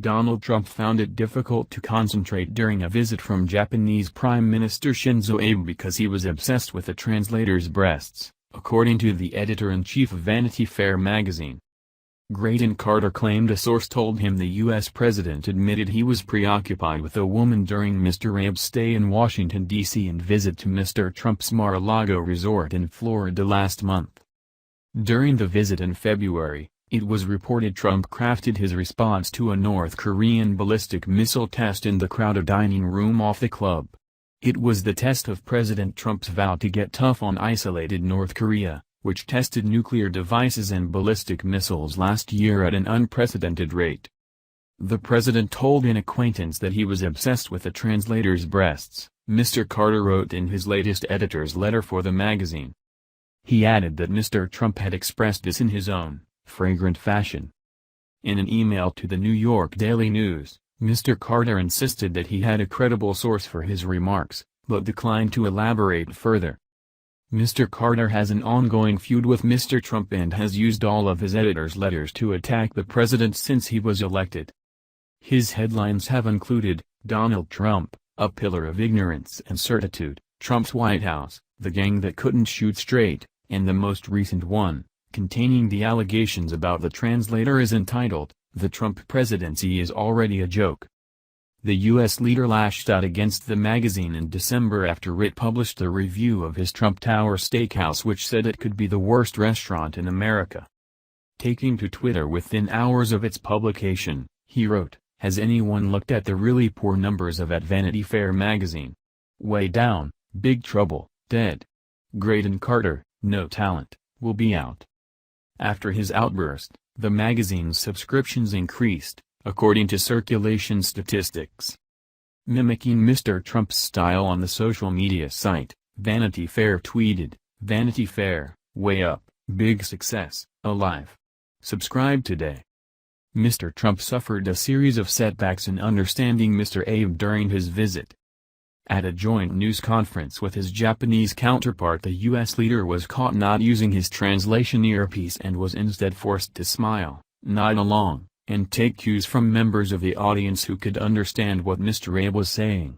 Donald Trump found it difficult to concentrate during a visit from Japanese Prime Minister Shinzo Abe because he was obsessed with the translator's breasts, according to the editor-in-chief of Vanity Fair magazine. Graydon Carter claimed a source told him the U.S. president admitted he was preoccupied with a woman during Mr. Abe's stay in Washington, D.C. and visit to Mr. Trump's Mar-a-Lago resort in Florida last month. During the visit in February, it was reported Trump crafted his response to a North Korean ballistic missile test in the crowded dining room of the club. It was the test of President Trump's vow to get tough on isolated North Korea, which tested nuclear devices and ballistic missiles last year at an unprecedented rate. The president told an acquaintance that he was obsessed with the translator's breasts, Mr. Carter wrote in his latest editor's letter for the magazine. He added that Mr. Trump had expressed this in his own, fragrant fashion. In an email to the New York Daily News, Mr. Carter insisted that he had a credible source for his remarks, but declined to elaborate further. Mr. Carter has an ongoing feud with Mr. Trump and has used all of his editor's letters to attack the president since he was elected. His headlines have included, Donald Trump, a pillar of ignorance and certitude, Trump's White House, the gang that couldn't shoot straight, and the most recent one, containing the allegations about the translator, is entitled, The Trump Presidency is Already a Joke. The U.S. leader lashed out against the magazine in December after it published a review of his Trump Tower steakhouse which said it could be the worst restaurant in America. Taking to Twitter within hours of its publication, he wrote, "Has anyone looked at the really poor numbers of Vanity Fair magazine? Way down, big trouble, dead. Graydon Carter, no talent, will be out." After his outburst, the magazine's subscriptions increased, according to circulation statistics. Mimicking Mr. Trump's style on the social media site, Vanity Fair tweeted, "Vanity Fair, way up, big success, alive. Subscribe today." Mr. Trump suffered a series of setbacks in understanding Mr. Abe during his visit. At a joint news conference with his Japanese counterpart, the U.S. leader was caught not using his translation earpiece and was instead forced to smile, nod along, and take cues from members of the audience who could understand what Mr. Abe was saying.